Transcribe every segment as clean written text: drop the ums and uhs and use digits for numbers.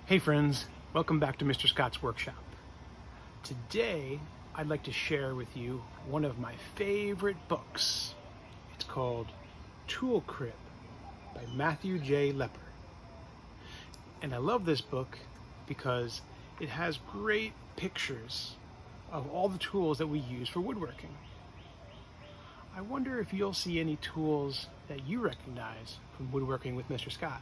Hey friends, welcome back to Mr. Scott's Workshop. Today, I'd like to share with you one of my favorite books. It's called Tool Crib by Matthew J. Lepper. And I love this book because it has great pictures of all the tools that we use for woodworking. I wonder if you'll see any tools that you recognize from woodworking with Mr. Scott.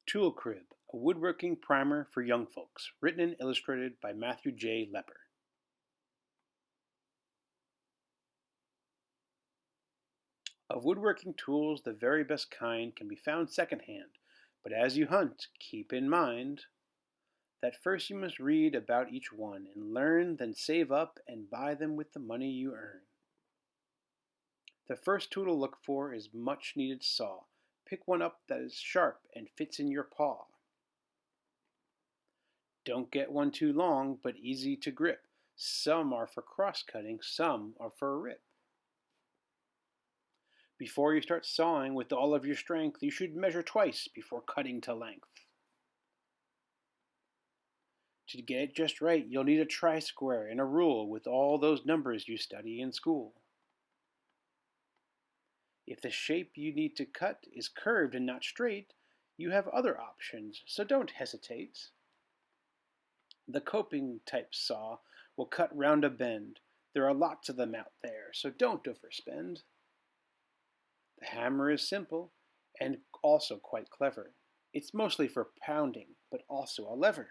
Tool Crib, a woodworking primer for young folks, written and illustrated by Matthew J. Lepper. Of woodworking tools, the very best kind can be found secondhand, but as you hunt, keep in mind that first you must read about each one and learn, then save up and buy them with the money you earn. The first tool to look for is much needed saw. Pick one up that is sharp and fits in your paw. Don't get one too long, but easy to grip. Some are for cross-cutting, some are for a rip. Before you start sawing with all of your strength, you should measure twice before cutting to length. To get it just right, you'll need a tri-square and a rule with all those numbers you study in school. If the shape you need to cut is curved and not straight, you have other options, so don't hesitate. The coping type saw will cut round a bend. There are lots of them out there, so don't overspend. The hammer is simple and also quite clever. It's mostly for pounding, but also a lever.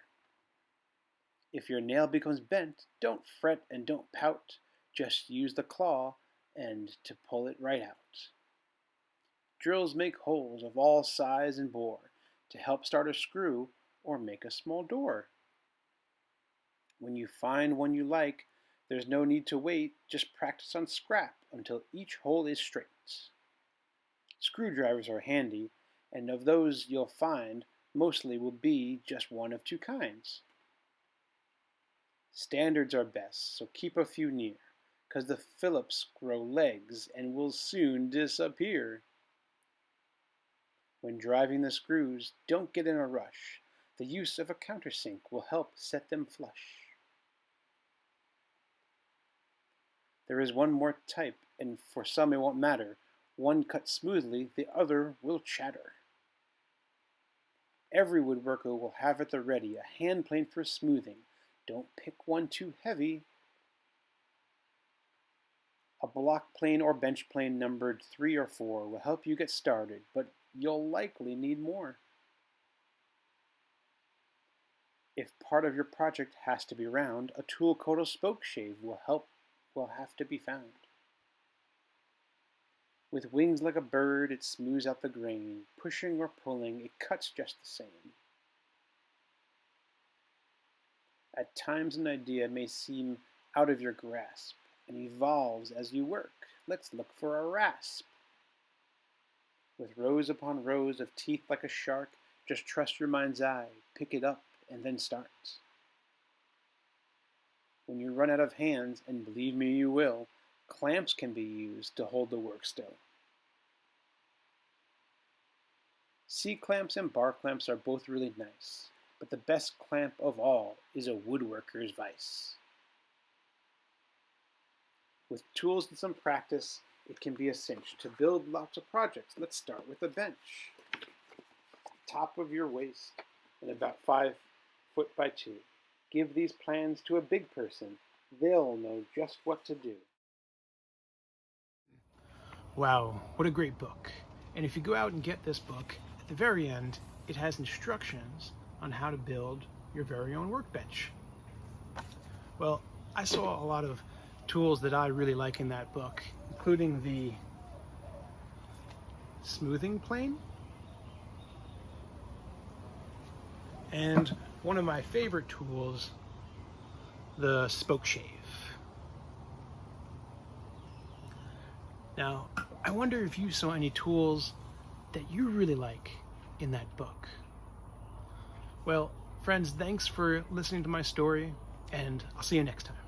If your nail becomes bent, don't fret and don't pout. Just use the claw and to pull it right out. Drills make holes of all size and bore to help start a screw or make a small door. When you find one you like, there's no need to wait. Just practice on scrap until each hole is straight. Screwdrivers are handy, and of those you'll find, mostly will be just one of two kinds. Standards are best, so keep a few near, 'cause the Phillips grow legs and will soon disappear. When driving the screws, don't get in a rush. The use of a countersink will help set them flush. There is one more type, and for some it won't matter. One cuts smoothly, the other will chatter. Every woodworker will have at the ready a hand plane for smoothing. Don't pick one too heavy. A block plane or bench plane numbered 3 or 4 will help you get started, but you'll likely need more. If part of your project has to be round, a tool called a spoke shave will have to be found. With wings like a bird, it smooths out the grain. Pushing or pulling, it cuts just the same. At times an idea may seem out of your grasp and evolves as you work. Let's look for a rasp. With rows upon rows of teeth like a shark, just trust your mind's eye, pick it up, and then start. When you run out of hands, and believe me you will, clamps can be used to hold the work still. C-clamps and bar clamps are both really nice, but the best clamp of all is a woodworker's vise. With tools and some practice, it can be a cinch to build lots of projects. Let's start with a bench. Top of your waist and about 5 foot by 2. Give these plans to a big person. They'll know just what to do. Wow, what a great book. And if you go out and get this book, at the very end, it has instructions on how to build your very own workbench. Well, I saw a lot of tools that I really like in that book, including the smoothing plane and one of my favorite tools, the spoke shave. Now, I wonder if you saw any tools that you really like in that book. Well, friends, thanks for listening to my story, and I'll see you next time.